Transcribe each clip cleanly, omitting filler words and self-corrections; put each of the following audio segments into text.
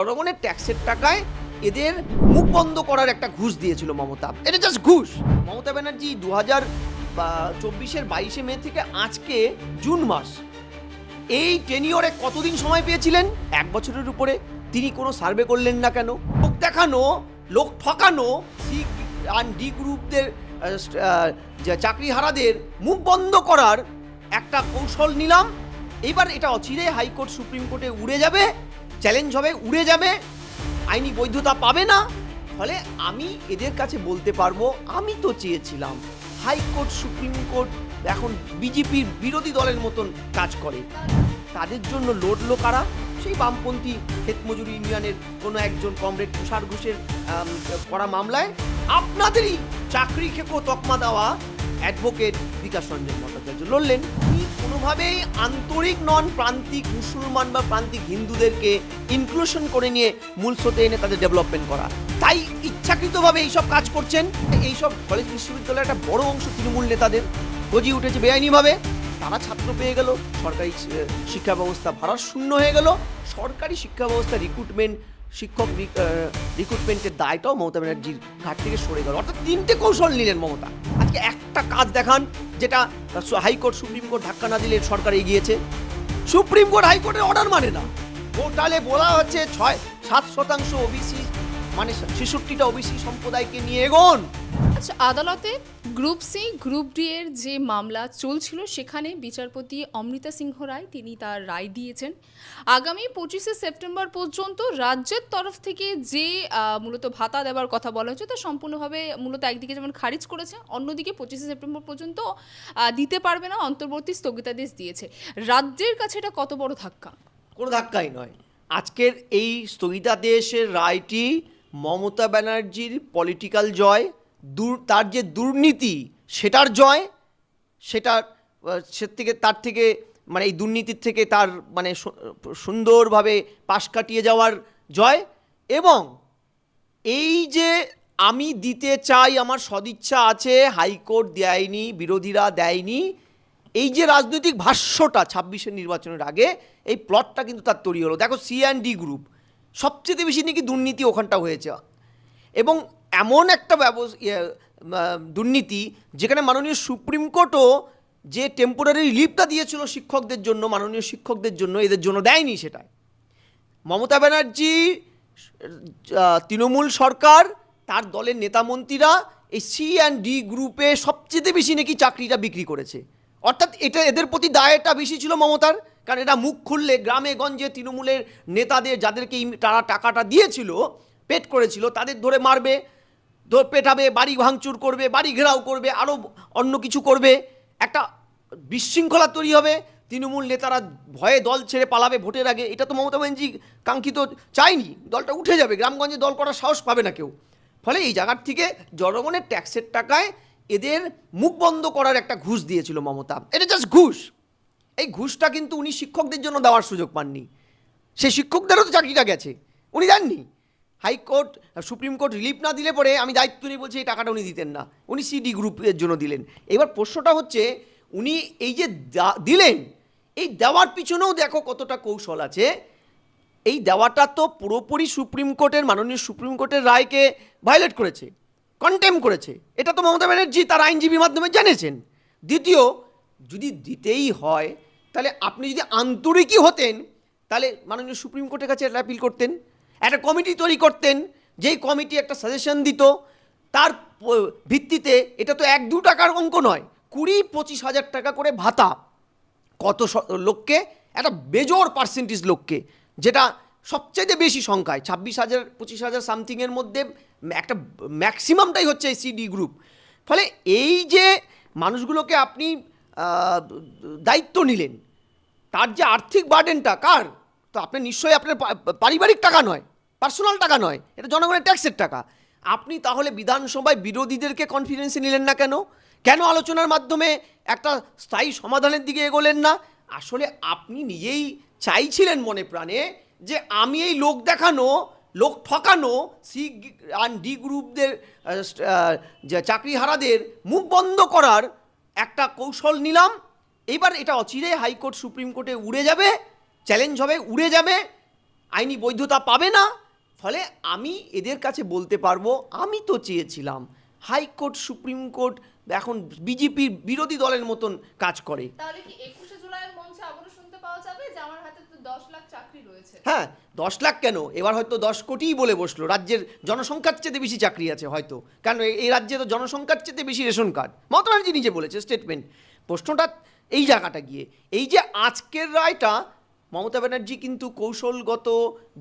জনগণের ট্যাক্সের টাকায় এদের মুখ বন্ধ করার একটা ঘুষ দিয়েছিল মমতা। এটা জাস্ট ঘুষ। মমতা ব্যানার্জি 2024-এর 22শে মে থেকে আজকে জুন মাস, এই টেনিওরে কতদিন সময় পেয়েছিলেন? 1 বছরের উপরে। তিনি কোনো সার্ভে করলেন না কেন? লোক দেখানো, লোক ঠকানো, সি আর ডি গ্রুপদের চাকরিহারাদের মুখ বন্ধ করার একটা কৌশল নিলাম। এবার এটা অচিরে হাইকোর্ট সুপ্রিম কোর্টে উড়ে যাবে, চ্যালেঞ্জ হবে, উড়ে যাবে, আইনি বৈধতা পাবে না। ফলে আমি এদের কাছে বলতে পারবো, আমি তো চেয়েছিলাম হাইকোর্ট সুপ্রিম কোর্ট এখন বিজেপির বিরোধী দলের মতন কাজ করে। তাদের জন্য লড়লো কারা? সেই বামপন্থী ক্ষেতমজুরি ইউনিয়নের কোনো একজন কমরেড তুষার ঘোষের করা মামলায় আপনাদেরই চাকরি খেকো তকমা দেওয়া অ্যাডভোকেট বিকাশ রঞ্জন ভট্টাচার্য লড়লেন। তিনি কোনোভাবেই আন্তরিক নন, প্রান্তিক মুসলমান বা প্রান্তিক হিন্দুদেরকে ইনক্লুশন করে নিয়ে মূল স্রোতে এনে তাদের ডেভেলপমেন্ট করা। তাই ইচ্ছাকৃতভাবে এইসব কাজ করছেন। এইসব কলেজ বিশ্ববিদ্যালয়ের একটা বড় অংশ তৃণমূল নেতাদের গজিয়ে উঠেছে বেআইনিভাবে। তারা ছাত্র পেয়ে গেল, সরকারি শিক্ষা ব্যবস্থা ভারসাম্য হয়ে গেল, সরকারি শিক্ষা ব্যবস্থা শিক্ষক রিক্রুটমেন্টের দায়টাও মমতা ব্যানার্জির ঘাট থেকে সরে গেল। অর্থাৎ 3টে কৌশল নিলেন মমতা। আজকে একটা কাজ দেখান যেটা হাইকোর্ট সুপ্রিম কোর্ট ধাক্কা না দিলে সরকার এগিয়েছে। সুপ্রিম কোর্ট হাইকোর্টের অর্ডার মানে না। পোর্টালে বলা হচ্ছে 7% ওবিসি, মানে 66টা ওবিসি সম্প্রদায়কে নিয়ে এগোন। আচ্ছা, আদালতে গ্রুপ সি গ্রুপ ডি এর যে মামলা চলছিল সেখানে বিচারপতি অমৃতা সিংহ রায় তিনি তার রায় দিয়েছেন। আগামী 25শে সেপ্টেম্বর পর্যন্ত রাজ্যের তরফ থেকে যে মূলত ভাতা দেওয়ার কথা বলা হচ্ছে তা সম্পূর্ণভাবে মূলত একদিকে যেমন খারিজ করেছে, অন্যদিকে 25শে সেপ্টেম্বর পর্যন্ত দিতে পারবে না, অন্তর্বর্তী স্থগিতাদেশ দিয়েছে। রাজ্যের কাছে এটা কত বড় ধাক্কা? কোনো ধাক্কাই নয়। আজকের এই স্থগিতাদেশের রায়টি মমতা ব্যানার্জির পলিটিক্যাল জয়, তার যে দুর্নীতি সেটার জয়, তার থেকে মানে এই দুর্নীতির থেকে তার মানে সুন্দরভাবে পাশ কাটিয়ে যাওয়ার জয়। এবং এই যে আমি দিতে চাই, আমার সদিচ্ছা আছে, হাইকোর্ট দেয়নি, বিরোধীরা দেয়নি, এই যে রাজনৈতিক ভাষ্যটা 26-এর নির্বাচনের আগে, এই প্লটটা কিন্তু তার তৈরি হলো। দেখো, C&D গ্রুপ সবচেয়ে বেশি নাকি দুর্নীতি ওখানটা হয়েছে। এবং এমন একটা দুর্নীতি যেখানে মাননীয় সুপ্রিম কোর্টও যে টেম্পোরারি রিলিফটা দিয়েছিল শিক্ষকদের জন্য, মাননীয় শিক্ষকদের জন্য, এদের জন্য দেয়নি। সেটাই মমতা ব্যানার্জি, তৃণমূল সরকার, তার দলের নেতামন্ত্রীরা এই C&D গ্রুপে সবচেয়ে বেশি নাকি চাকরিটা বিক্রি করেছে। অর্থাৎ এটা এদের প্রতি দায়টা বেশি ছিল মমতার, কারণ এটা মুখ খুললে গ্রামে গঞ্জে তৃণমূলের নেতাদের, যাদেরকে তারা টাকাটা দিয়েছিল, পেট করেছিল, তাদের ধরে মারবে, পেটাবে, বাড়ি ভাঙচুর করবে, বাড়ি ঘেরাও করবে, আরও অন্য কিছু করবে, একটা বিশৃঙ্খলা তৈরি হবে, তৃণমূল নেতারা ভয়ে দল ছেড়ে পালাবে ভোটের আগে। এটা তো মমতা ব্যানার্জি কাঙ্ক্ষিত চায়নি। দলটা উঠে যাবে, গ্রামগঞ্জে দল করার সাহস পাবে না কেউ। ফলে এই জায়গার থেকে জনগণের ট্যাক্সের টাকায় এদের মুখ বন্ধ করার একটা ঘুষ দিয়েছিল মমতা। এটা জাস্ট ঘুষ। এই ঘুষটা কিন্তু উনি শিক্ষকদের জন্য দেওয়ার সুযোগ পাননি। সেই শিক্ষকদেরও তো চাকরিটা গেছে, উনি দেননি। হাইকোর্ট সুপ্রিম কোর্ট রিলিফ না দিলে পরে আমি দায়িত্ব নিয়ে বলছি এই টাকাটা উনি দিতেন না, উনি C&D গ্রুপের জন্য দিলেন। এবার প্রশ্নটা হচ্ছে, উনি এই যে দিলেন, এই দেওয়ার পিছনেও দেখো কতটা কৌশল আছে। এই দেওয়াটা তো পুরোপুরি সুপ্রিম কোর্টের, মাননীয় সুপ্রিম কোর্টের রায়কে ভায়োলেট করেছে, কন্টেম করেছে। এটা তো মমতা ব্যানার্জি তার আইনজীবীর মাধ্যমে জেনেছেন। দ্বিতীয়, যদি দিতেই হয় তাহলে আপনি যদি আন্তরিকই হতেন তাহলে মাননীয় সুপ্রিম কোর্টের কাছে অ্যাপিল করতেন, একটা কমিটি তৈরি করতেন, যেই কমিটি একটা সাজেশন দিত, তার ভিত্তিতে। এটা তো 1-2 টাকার অঙ্ক নয়, 20-25 হাজার টাকা করে ভাতা কত লোককে, একটা বেজোর পার্সেন্টেজ লোককে, যেটা সবচেয়ে বেশি সংখ্যায় 26,000-25,000 সামথিংয়ের মধ্যে একটা ম্যাক্সিমামটাই হচ্ছে এই C&D গ্রুপ। ফলে এই যে মানুষগুলোকে আপনি দায়িত্ব নিলেন, তার যে আর্থিক বার্ডেনটা কার? তো আপনি নিশ্চয়ই আপনার পারিবারিক টাকা নয়, পার্সোনাল টাকা নয়, এটা জনগণের ট্যাক্সের টাকা। আপনি তাহলে বিধানসভায় বিরোধীদেরকে কনফিডেন্সে নিলেন না কেন? কেন আলোচনার মাধ্যমে একটা স্থায়ী সমাধানের দিকে এগোলেন না? আসলে আপনি নিজেই চাইছিলেন মনে প্রাণে যে আমি এই লোক দেখানো, লোক ঠকানো C&D গ্রুপদের যে চাকরিহারাদের মুখ বন্ধ করার একটা কৌশল নিলাম। এবার এটা অচিরে হাইকোর্ট সুপ্রিম কোর্টে উড়ে যাবে, চ্যালেঞ্জ হবে, উড়ে যাবে, আইনি বৈধতা পাবে না। ফলে আমি এদের কাছে বলতে পারবো, আমি তো চেয়েছিলাম হাইকোর্ট সুপ্রিম কোর্ট এখন বিজেপির বিরোধী দলের মতন কাজ করে। তাহলে কি 21শে জুলাইয়ের মঞ্চে আবারও শুনতে পাওয়া যাবে যে আমার হাতে তো 10 লাখ চাকরি রয়েছে? হ্যাঁ, 10 লাখ কেন, এবার হয়তো 10 কোটিই বলে বসলো। রাজ্যের জনসংখ্যার চেয়ে বেশি চাকরি আছে হয়তো, কারণ এই রাজ্যে তো জনসংখ্যার চেয়ে বেশি রেশন কার্ড। মমতা ব্যানার্জি নিজে বলেছে স্টেটমেন্ট। প্রশ্নটা এই জায়গাটা গিয়ে, এই যে আজকের রায়টা, মমতা ব্যানার্জি কিন্তু কৌশলগত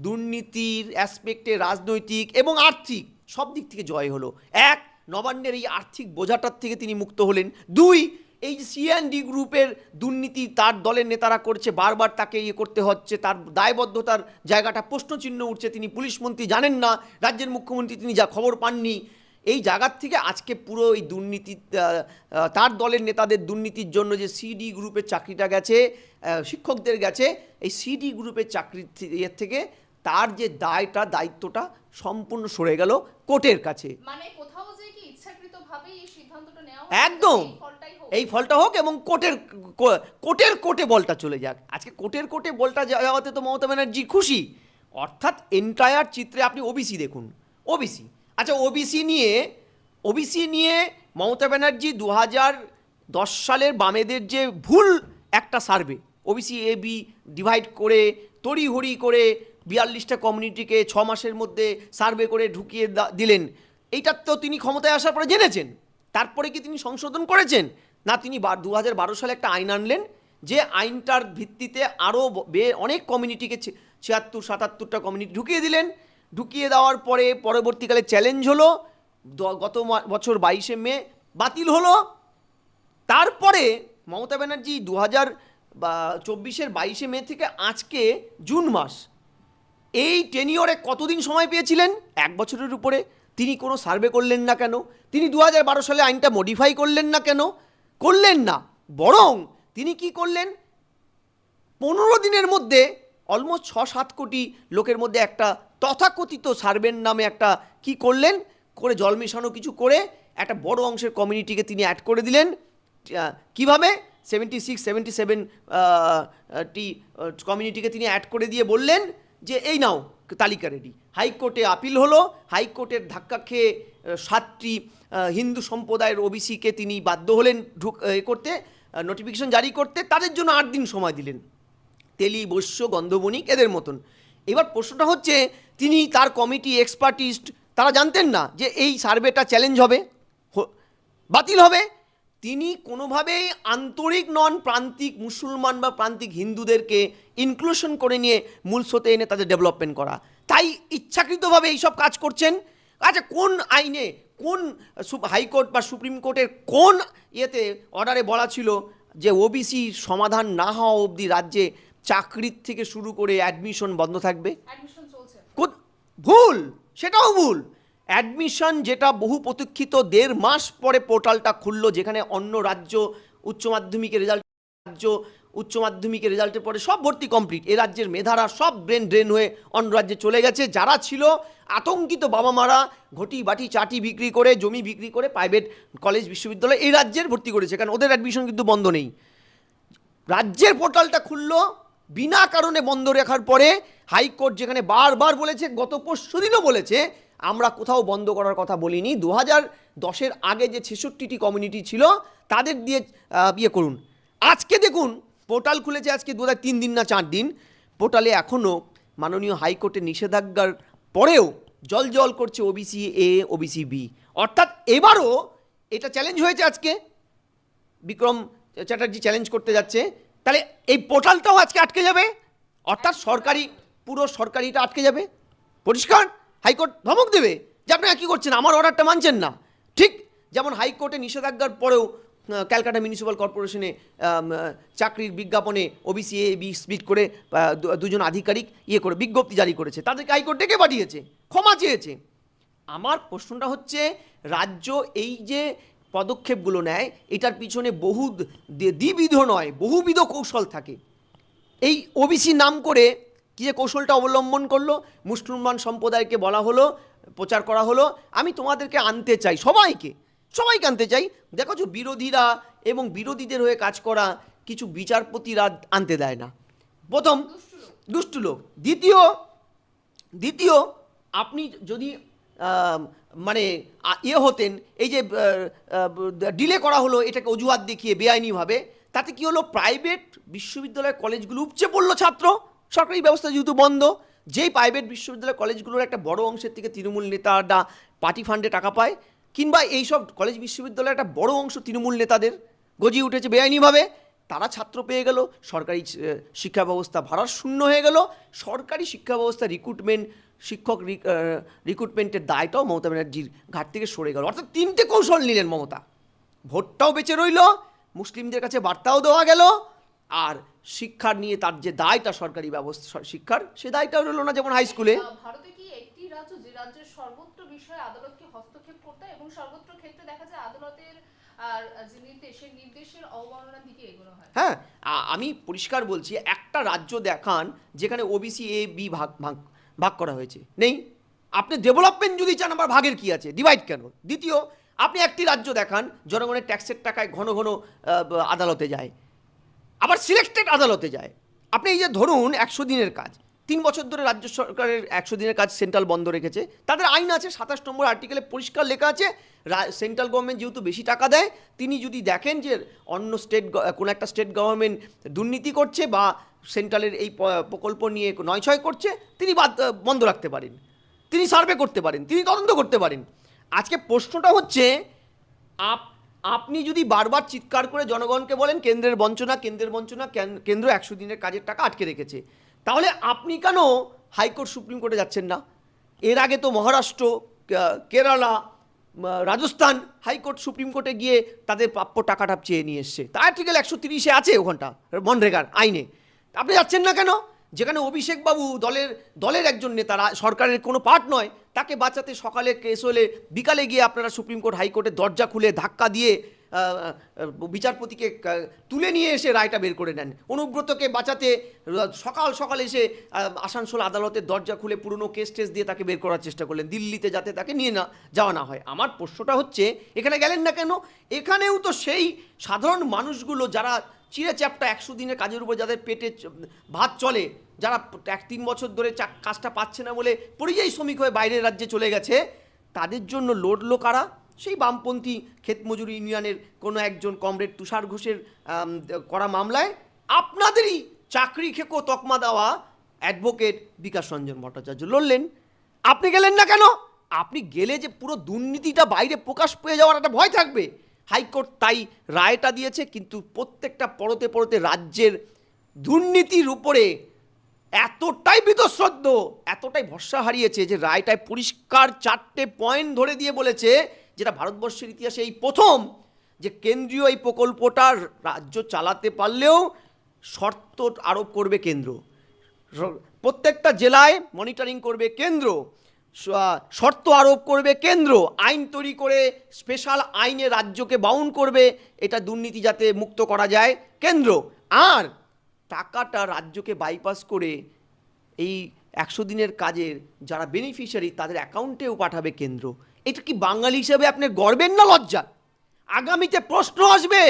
দুর্নীতির অ্যাসপেক্টে রাজনৈতিক এবং আর্থিক সব দিক থেকে জয় হলো। এক, নবান্নের এই আর্থিক বোঝাটার থেকে তিনি মুক্ত হলেন। দুই, এই যে C&D গ্রুপের দুর্নীতি তার দলের নেতারা করছে, বারবার তাকে ইয়ে করতে হচ্ছে, তার দায়বদ্ধতার জায়গাটা প্রশ্নচিহ্ন উঠছে। তিনি পুলিশ মন্ত্রী, জানেন না, রাজ্যের মুখ্যমন্ত্রী, তিনি যা খবর পাননি। এই জায়গার থেকে আজকে পুরো এই দুর্নীতি, তার দলের নেতাদের দুর্নীতির জন্য যে CD গ্রুপের চাকরিটা গেছে, শিক্ষকদের গেছে, এই CD গ্রুপের চাকরির ইয়ের থেকে তার যে দায়িত্বটা সম্পূর্ণ সরে গেল কোর্টের কাছে। মানে কোথাও যে কি ইচ্ছাকৃতভাবেই এই সিদ্ধান্তটা নেওয়া একদম এই এই ফলটা হোক এবং কোর্টে বলটা চলে যাক। আজকে কোর্টে বলটা যাওয়াতে তো মমতা ব্যানার্জি খুশি। অর্থাৎ এন্টায়ার চিত্রে আপনি ওবিসি দেখুন, ওবিসি, আচ্ছা ওবিসি নিয়ে মমতা ব্যানার্জি 2010 সালের বামেদের যে ভুল একটা সার্ভে, ওবিসি AB ডিভাইড করে তড়িঘড়ি করে 42টা কমিউনিটিকে 6 মাসের মধ্যে সার্ভে করে ঢুকিয়ে দিলেন। এইটার তো তিনি ক্ষমতায় আসার পরে জেনেছেন, তারপরে কি তিনি সংশোধন করেছেন? না, তিনি 2012 সালে একটা আইন আনলেন, যে আইনটার ভিত্তিতে আরও অনেক কমিউনিটিকে 76-77টা কমিউনিটি ঢুকিয়ে দিলেন। ঢুকিয়ে দেওয়ার পরে পরবর্তীকালে চ্যালেঞ্জ হলো, গত বছর 22শে মে বাতিল হলো। তারপরে মমতা ব্যানার্জি 2024-এর 22শে মে থেকে আজকে জুন মাস, এই টেনিওরে কতদিন সময় পেয়েছিলেন? 1 বছরের উপরে। তিনি কোনো সার্ভে করলেন না কেন? তিনি 2012 সালে আইনটা মডিফাই করলেন না কেন? করলেন না, বরং তিনি কি করলেন, 15 দিনের মধ্যে অলমোস্ট 6-7 কোটি লোকের মধ্যে একটা তথাকথিত সার্ভের নামে একটা কি করলেন, করে জল মেশানো কিছু করে একটা বড় অংশের কমিউনিটিকে তিনি অ্যাড করে দিলেন। কিভাবে? 76-77 টি কমিউনিটিকে তিনি অ্যাড করে দিয়ে বললেন যে এই নাও তালিকা রেডি। হাইকোর্টে আপিল হলো, হাইকোর্টের ধাক্কা খেয়ে 7টি হিন্দু সম্প্রদায়ের ওবিসিকে তিনি বাধ্য হলেন করতে, নোটিফিকেশন জারি করতে। তাদের জন্য 8 দিন সময় দিলেন, তেলি, বৈশ্য, গন্ধবণিক এদের মতন। এবার প্রশ্নটা হচ্ছে, তিনি তার কমিটি এক্সপার্টিস্ট তারা জানতেন না যে এই সার্ভেটা চ্যালেঞ্জ হবে, বাতিল হবে। তিনি কোনোভাবেই আন্তরিক নন, প্রান্তিক মুসলমান বা প্রান্তিক হিন্দুদেরকে ইনক্লুশন করে নিয়ে মূল স্রোতে এনে তাদের ডেভেলপমেন্ট করা, তাই ইচ্ছাকৃতভাবে এইসব কাজ করছেন। আচ্ছা, কোন আইনে, কোন হাইকোর্ট বা সুপ্রিম কোর্টের কোন ইয়েতে অর্ডারে বলা ছিল যে ওবিসি সমাধান না হওয়া অবধি রাজ্যে চাকরির থেকে শুরু করে অ্যাডমিশন বন্ধ থাকবে? ভুল, সেটাও ভুল। অ্যাডমিশন যেটা বহু প্রতীক্ষিত, 1.5 মাস পরে পোর্টালটা খুললো, যেখানে অন্য রাজ্য উচ্চ মাধ্যমিকের রেজাল্টের পরে সব ভর্তি কমপ্লিট। এ রাজ্যের মেধারা সব ব্রেন ড্রেন হয়ে অন্য রাজ্যে চলে গেছে। যারা ছিল আতঙ্কিত বাবা মারা, ঘটি বাটি চাটি বিক্রি করে, জমি বিক্রি করে প্রাইভেট কলেজ বিশ্ববিদ্যালয় এই রাজ্যের ভর্তি করেছে, কারণ ওদের অ্যাডমিশন কিন্তু বন্ধ নেই। রাজ্যের পোর্টালটা খুললো বিনা কারণে বন্ধ রাখার পরে হাইকোর্ট যেখানে বারবার বলেছে, গত পরশুদিনও বলেছে, আমরা কোথাও বন্ধ করার কথা বলিনি, 2010-এর আগে যে 66টি কমিউনিটি ছিল তাদের দিয়ে ইয়ে করুন। আজকে দেখুন পোর্টাল খুলেছে, আজকে 3 দিন না 4 দিন, পোর্টালে এখনও মাননীয় হাইকোর্টের নিষেধাজ্ঞার পরেও জল করছে ওবিসি A, ওবিসি B। অর্থাৎ এবারও এটা চ্যালেঞ্জ হয়েছে। আজকে বিক্রম চ্যাটার্জি চ্যালেঞ্জ করতে যাচ্ছে, তাহলে এই পোর্টালটাও আজকে আটকে যাবে। অর্থাৎ পুরো সরকারিটা আটকে যাবে। পরিষ্কার হাইকোর্ট ধমক দেবে যে আপনারা কী করছেন, আমার অর্ডারটা মানছেন না। ঠিক যেমন হাইকোর্টে নিষেধাজ্ঞার পরেও ক্যালকাটা মিউনিসিপ্যাল কর্পোরেশনে চাকরির বিজ্ঞাপনে ওবিসি A, B স্প্লিট করে 2জন আধিকারিক করে বিজ্ঞপ্তি জারি করেছে, তাদেরকে হাইকোর্ট ডেকে পাঠিয়েছে, ক্ষমা চেয়েছে। আমার প্রশ্নটা হচ্ছে, রাজ্য এই যে পদক্ষেপগুলো নেয়, এটার পিছনে দ্বিবিধ নয়, বহুবিধ কৌশল থাকে। এই ওবিসি নাম করে কী যে কৌশলটা অবলম্বন করলো, মুসলমান সম্প্রদায়কে বলা হলো, প্রচার করা হলো, আমি তোমাদেরকে আনতে চাই, সবাইকে আনতে চাই। দেখো যে বিরোধীরা এবং বিরোধীদের হয়ে কাজ করা কিছু বিচারপতিরা আনতে দেয় না। প্রথম দুষ্টু লোক, দ্বিতীয় দ্বিতীয়, আপনি যদি মানে হতেন, এই যে ডিলে করা হলো এটাকে অজুহাত দেখিয়ে বেআইনিভাবে, তাতে কি হলো, প্রাইভেট বিশ্ববিদ্যালয় কলেজগুলো উপচে পড়লো ছাত্র, সরকারি ব্যবস্থা যেহেতু বন্ধ। যেই প্রাইভেট বিশ্ববিদ্যালয় কলেজগুলোর একটা বড় অংশের থেকে তৃণমূল নেতারা পার্টি ফান্ডে টাকা পায়, কিংবা এইসব কলেজ বিশ্ববিদ্যালয়ের একটা বড় অংশ তৃণমূল নেতাদের গজিয়ে উঠেছে বেআইনিভাবে, তারা ছাত্র পেয়ে গেল, সরকারি শিক্ষা ব্যবস্থা ভারসাম্য হয়ে গেল, সরকারি শিক্ষা ব্যবস্থা শিক্ষক রিক্রুটমেন্টের দায়টাও মমতা ব্যানার্জির ঘাট থেকে সরে গেল। অর্থাৎ তিনটে কৌশল নিলেন মমতা, ভোটটাও বেঁচে রইল, মুসলিমদের কাছে বার্তাও দেওয়া গেল, আর শিক্ষার নিয়ে তার যে দায়টা সরকারি ব্যবস্থা শিক্ষার, সে দায়টাও রইল না, যেমন হাই স্কুলে। ভারতে কি একটি রাজ্য যে রাজ্যের সর্বত্র বিষয়ে আদালতকে হস্তক্ষেপ করতে এবং সর্বত্র ক্ষেত্রে দেখা যায় আদালতের আর যে নির্দেশের অবমাননার দিকে এগোনো হয়? হ্যাঁ, আমি পরিষ্কার বলছি, একটা রাজ্য দেখান যেখানে ওবিসি এ বি ভাগ করা হয়েছে, নেই। আপনি ডেভেলপমেন্ট যদি চান, আবার ভাগের কি আছে, ডিভাইড কেন? দ্বিতীয়, আপনি একটি রাজ্য দেখান জনগণের ট্যাক্সের টাকায় ঘন ঘন আদালতে যায়, আবার সিলেক্টেড আদালতে যায়। আপনি এই যে ধরুন 100 দিনের কাজ, 3 বছর ধরে রাজ্য সরকারের 100 দিনের কাজ সেন্ট্রাল বন্ধ রেখেছে, তাদের আইন আছে, 27 নম্বর আর্টিকেলে পরিষ্কার লেখা আছে, সেন্ট্রাল গভর্নমেন্ট যেহেতু বেশি টাকা দেয়, তিনি যদি দেখেন যে অন্য কোনো একটা স্টেট গভর্নমেন্ট দুর্নীতি করছে বা সেন্ট্রালের এই প্রকল্প নিয়ে নয়ছয় করছে, তিনি বন্ধ রাখতে পারেন, তিনি সার্ভে করতে পারেন, তিনি তদন্ত করতে পারেন। আজকে প্রশ্নটা হচ্ছে, আপনি যদি বারবার চিৎকার করে জনগণকে বলেন কেন্দ্রের বঞ্চনা, কেন্দ্র 100 দিনের কাজের টাকা আটকে রেখেছে, তাহলে আপনি কেন হাইকোর্ট সুপ্রিম কোর্টে যাচ্ছেন না? এর আগে তো মহারাষ্ট্র, কেরালা, রাজস্থান হাইকোর্ট সুপ্রিম কোর্টে গিয়ে তাদের প্রাপ্য টাকাটা চেয়ে নিয়ে এসছে, তা আর্টিকেল 130-এ আছে ওখানটা মনরেগার আইনে। আপনি যাচ্ছেন না কেন? যেখানে অভিষেক বাবু দলের একজন নেতা, সরকারের কোনো পার্ট নয়, তাকে বাঁচাতে সকালে কেস হলে বিকালে গিয়ে আপনারা সুপ্রিম কোর্ট হাইকোর্টের দরজা খুলে ধাক্কা দিয়ে বিচারপতিকে তুলে নিয়ে এসে রায়টা বের করে নেন। অনুব্রতকে বাঁচাতে সকাল এসে আসানসোল আদালতের দরজা খুলে পুরনো কেস দিয়ে তাকে বের করার চেষ্টা করলেন, দিল্লিতে যাতে তাকে নিয়ে যাওয়া না হয়। আমার প্রশ্নটা হচ্ছে, এখানে গেলেন না কেন? এখানেও তো সেই সাধারণ মানুষগুলো যারা চিড়ে চ্যাপটা 100 দিনের কাজের উপর যাদের পেটে ভাত চলে, যারা 3 বছর ধরে কাজটা পাচ্ছে না বলে পরিযায়ী শ্রমিক হয়ে বাইরের রাজ্যে চলে গেছে, তাদের জন্য লড়লো কারা? সেই বামপন্থী ক্ষেতমজুরি ইউনিয়নের কোনো একজন কমরেড তুষার ঘোষের করা মামলায় আপনাদেরই চাকরি খেকো তকমা দেওয়া অ্যাডভোকেট বিকাশ রঞ্জন ভট্টাচার্য লড়লেন। আপনি গেলেন না কেন? আপনি গেলে যে পুরো দুর্নীতিটা বাইরে প্রকাশ পেয়ে যাওয়ার একটা ভয় থাকবে। হাইকোর্ট তাই রায়টা দিয়েছে, কিন্তু প্রত্যেকটা পরতে রাজ্যের দুর্নীতির উপরে এতটাই বীতশ্রদ্ধ, এতটাই ভরসা হারিয়েছে যে রায়টায় পরিষ্কার 4টে পয়েন্ট ধরে দিয়ে বলেছে, যেটা ভারতবর্ষের ইতিহাসে এই প্রথম, যে কেন্দ্রীয় এই প্রকল্পটা রাজ্য চালাতে পারলেও শর্ত আরোপ করবে কেন্দ্র, প্রত্যেকটা জেলায় মনিটরিং করবে কেন্দ্র, শর্ত আরোপ করবে কেন্দ্র, আইন তৈরি করে স্পেশাল আইনে রাজ্যকে বাউন্ড করবে, এটা দুর্নীতি যাতে মুক্ত করা যায় কেন্দ্র, আর টাকাটা রাজ্যকে বাইপাস করে এই 100 দিনের কাজের যারা বেনিফিশিয়ারি তাদের অ্যাকাউন্টেও পাঠাবে কেন্দ্র। এটা কি বাঙালি হিসেবে আপনার গর্বের না লজ্জা? আগামীতে প্রশ্ন আসবে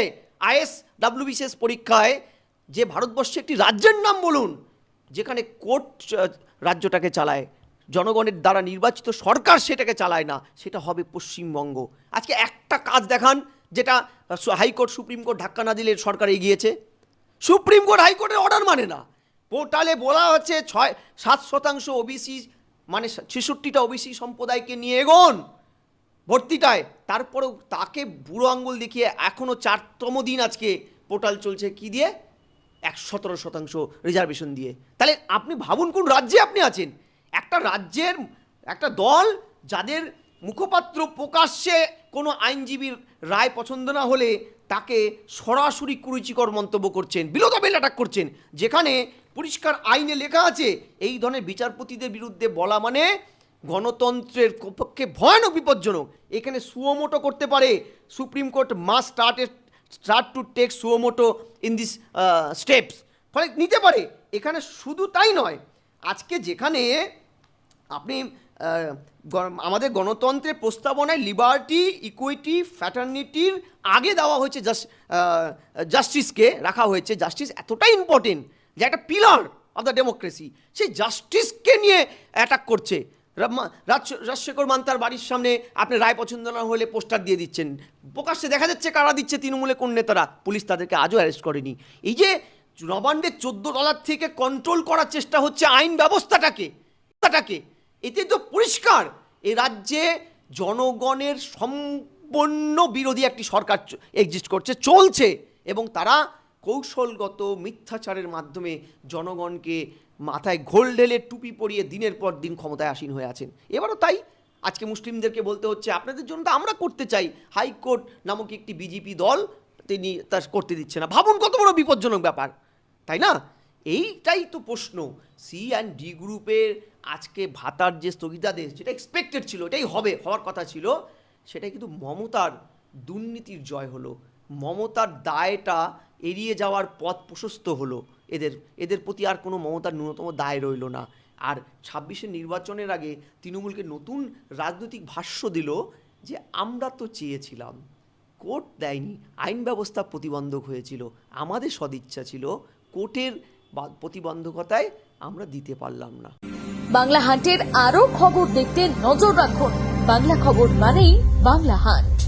আইএস ডাব্লিউবিসিএস পরীক্ষায়, যে ভারতবর্ষে একটি রাজ্যের নাম বলুন যেখানে কোর্ট রাজ্যটাকে চালায়, জনগণের দ্বারা নির্বাচিত সরকার সেটাকে চালায় না, সেটা হবে পশ্চিমবঙ্গ। আজকে একটা কাজ দেখান যেটা হাইকোর্ট সুপ্রিম কোর্ট ধাক্কা না দিলে সরকার এগিয়েছে। সুপ্রিম কোর্ট হাইকোর্টের অর্ডার মানে না। পোর্টালে বলা হচ্ছে 7% ওবিসি, মানে 66টা ওবিসি সম্প্রদায়কে নিয়ে এগোন ভর্তিটায়, তারপরেও তাকে বুড়ো আঙ্গুল দেখিয়ে এখনও 4তম দিন আজকে পোর্টাল চলছে কি দিয়ে? 17% রিজার্ভেশন দিয়ে। তাহলে আপনি ভাবুন কোন রাজ্যে আপনি আছেন। একটা রাজ্যের একটা দল যাদের মুখপাত্র প্রকাশ্যে কোনো আইনজীবীর রায় পছন্দ না হলে তাকে সরাসরি কুরুচিকর মন্তব্য করছেন, বিলো দ্য বেল অ্যাটাক করছেন, যেখানে পরিষ্কার আইনে লেখা আছে এই ধরনের বিচারপতিদের বিরুদ্ধে বলা মানে গণতন্ত্রের পক্ষে ভয়ানক বিপজ্জনক। এখানে সুমোটো করতে পারে, Supreme Court must start to take suo motu in this steps, ফলে নিতে পারে। এখানে শুধু তাই নয়, আজকে যেখানে আপনি আমাদের গণতন্ত্রের প্রস্তাবনায় লিবার্টি, ইকুইটি, ফ্র্যাটার্নিটির আগে দেওয়া হয়েছে জাস্টিসকে রাখা হয়েছে। জাস্টিস এতটাই ইম্পর্টেন্ট যে একটা পিলার অফ দ্য ডেমোক্রেসি, সেই জাস্টিসকে নিয়ে অ্যাটাক করছে। রাজশেখর মান্তার বাড়ির সামনে আপনি রায় পছন্দ না হলে পোস্টার দিয়ে দিচ্ছেন, প্রকাশ্যে দেখা যাচ্ছে কারা দিচ্ছে, তৃণমূলে কোন নেতারা, পুলিশ তাদেরকে আজও অ্যারেস্ট করেনি। এই যে নবান্নের $14 থেকে কন্ট্রোল করার চেষ্টা হচ্ছে আইন ব্যবস্থাটাকে, এতে তো পরিষ্কার এই রাজ্যে জনগণের সম্পূর্ণ বিরোধী একটি সরকার এক্সিস্ট করছে, চলছে, এবং তারা কৌশলগত মিথ্যাচারের মাধ্যমে জনগণকে মাথায় ঘোল ঢেলে টুপি পরিয়ে দিনের পর দিন ক্ষমতায় আসীন হয়ে আছেন। এবারও তাই আজকে মুসলিমদেরকে বলতে হচ্ছে আপনাদের জন্য তো আমরা করতে চাই, হাইকোর্ট নামক একটি বিজেপি দল তিনি তা করতে দিচ্ছে না। ভাবুন কত বড় বিপজ্জনক ব্যাপার, তাই না? এইটাই তো প্রশ্ন। C&D গ্রুপের আজকে ভাতার যে স্থগিতাদেশ, যেটা এক্সপেক্টেড ছিল, এটাই হওয়ার কথা ছিল, সেটা কিন্তু মমতার দুর্নীতির জয় হলো। মমতার দায়টা এড়িয়ে যাওয়ার পথ প্রশস্ত হলো। এদের প্রতি আর কোনো মমতার ন্যূনতম দায় রইল না। আর 26-এর নির্বাচনের আগে তৃণমূলকে নতুন রাজনৈতিক ভাষ্য দিল যে আমরা তো চেয়েছিলাম, কোর্ট দেয়নি, আইন ব্যবস্থা প্রতিবন্ধক হয়েছিল, আমাদের সদিচ্ছা ছিল, কোর্টের প্রতিবন্ধকতায় আমরা দিতে পারলাম না। বাংলা হান্টের আরো খবর দেখতে নজর রাখুন। বাংলা খবর মানেই বাংলা হান্ট।